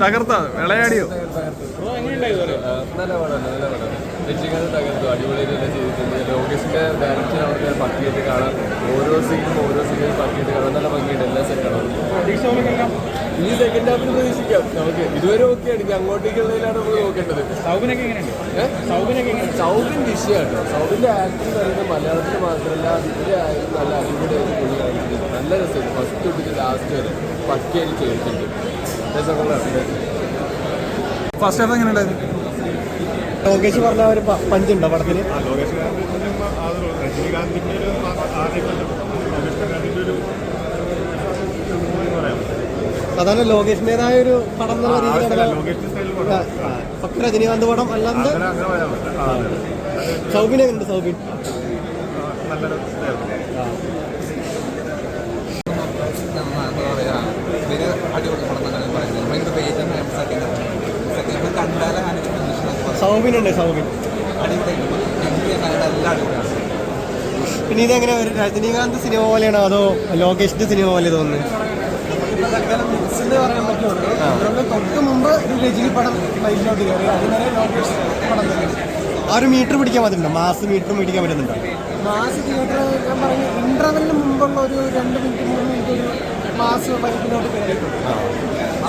തകർത്ത വിളയാടിയോ? നല്ല പടം നല്ല പടം. രജനികാന്ത് തകർത്തു, അടിപൊളിയായിട്ട് ചെയ്തിട്ടുണ്ട്. ലോകേഷിന്റെ ഡയറക്ഷൻ അവിടെ പറ്റിയിട്ട് കാണാൻ, ഓരോ സീനും പറ്റിയിട്ട് കാണാൻ നല്ല ഭംഗിയുണ്ട്. എല്ലാ സെറ്റാണ്. ഈ സെക്കൻഡ് ഹാഫിൽ പ്രതീക്ഷിക്കാം നമുക്ക്. ഇതുവരെ ഓക്കെയാണ്, ഇനി അങ്ങോട്ടേക്കുള്ളതിലാണ് നമ്മൾ നോക്കേണ്ടത്. സൗബിൻ വിഷയമാട്ടോ. സൗബിന്റെ ആക്ടിങ് പറയുന്നത് മലയാളത്തിൽ മാത്രമല്ല ഇവിടെ ആയാലും നല്ല അടിപൊളിയായിട്ട് പുള്ളി കാണിച്ചിട്ടുണ്ട്. നല്ല രസമായിട്ട് ഫസ്റ്റ് തൊട്ടിട്ട് ലാസ്റ്റ് വരെ പറ്റിയായിട്ട് ചെയ്തിട്ടുണ്ട്. ഫസ്റ്റ് ഹാഫ് എങ്ങനെ ഉണ്ടായിരുന്നു? ലോകേഷ് പറഞ്ഞ ഒരു പഞ്ചുണ്ടോ പടത്തിന്? സാധാരണ ലോകേഷിൻ്റെതായ ഒരു പടം എന്നുള്ള രീതിയിലാണ് പക്ക രജനീകാന്ത് പടം. അല്ലാണ്ട് സൗബിനെ ഉണ്ട്. സൗബിൻ സൗബിനുണ്ട്. സൗബിൻ പിന്നെ ഇതെങ്ങനെ രജനീകാന്ത് സിനിമ പോലെയാണോ അതോ ലോകേഷിന്റെ സിനിമ പോലെ തോന്നുന്നത്? പറയാൻ പറ്റുള്ളൂ. തൊട്ട് മുമ്പ് ഒരു രജനി പടം മൈലിലോട്ട് കയറി, അതുവരെ ലോകേഷ് പടം തന്നെ. ആ ഒരു മീറ്റർ പിടിക്കാൻ പറ്റുന്നുണ്ടോ? മാസ് മീറ്റർ പിടിക്കാൻ പറ്റുന്നുണ്ടോ? മാസ് തിയേറ്റർ ഞാൻ പറഞ്ഞ ഇന്റർവെല്ലിന് മുമ്പുള്ള ഒരു 2 മിനിറ്റ് 3 മിനിറ്റ് ഒരു മാസ് ബൈക്കിലോട്ട് കയറിയിട്ടുണ്ട്.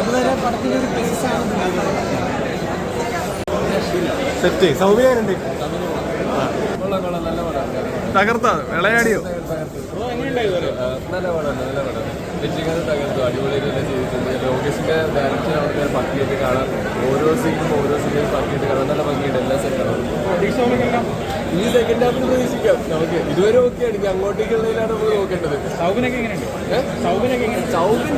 അതുവരെ പടത്തിൻ്റെ ഒരു ബേസാണ് സെറ്റ്. സൗകര്യമുണ്ട്. തകർത്ത വിളയാടിയോ? നല്ല പടം നല്ല പടം. രജനികാന്ത് തകർത്തു, അടിപൊളിയായിട്ട് ചെയ്തിട്ടുണ്ട്. ലോകേഷിന്റെ ഡയറക്ഷൻ അവിടെ പറ്റിയിട്ട് കാണാൻ, ഓരോ സീനും പറ്റിയിട്ട് കാണാൻ നല്ല ഭംഗിയുണ്ട്. എല്ലാ സെറ്റാണ്. ഈ സെക്കൻഡ് ഹാഫിൽ പ്രതീക്ഷിക്കാം നമുക്ക്. ഇതുവരെ ഓക്കെയാണ്, ഇനി അങ്ങോട്ടേക്കുള്ളതിലാണ് നമ്മൾ നോക്കേണ്ടത്. സൗബിൻ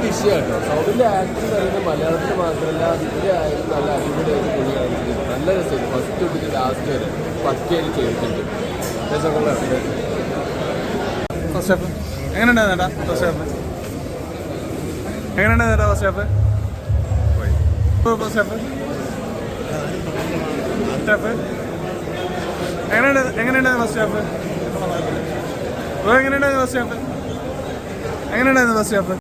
വിഷയമാട്ടോ. സൗബിന്റെ ആക്ടിങ് പറയുന്നത് മലയാളത്തിൽ മാത്രമല്ല ഇവിടെ ആയാലും നല്ല അടിപൊളിയായിട്ട് പുള്ളി കാണിച്ചിട്ടുണ്ട്. നല്ല രസമായിട്ട് ഫസ്റ്റ് തൊട്ടിട്ട് ലാസ്റ്റ് വരെ പറ്റിയായിട്ട് ചെയ്തിട്ടുണ്ട്. ഫസ്റ്റ് ഹാഫ് എങ്ങനെയുണ്ടായിരുന്നു ചേട്ടാ? ഫസ്റ്റ് ഹാഫ് എങ്ങനെയുണ്ടായിരുന്നു ചേട്ടാ? ഫസ്റ്റ് ഹാഫ് എങ്ങനെയുണ്ടായിരുന്നു ഫസ്റ്റ് ഹാഫ്? എങ്ങനെയുണ്ടായിരുന്നു ഫസ്റ്റ് ഹാഫ്?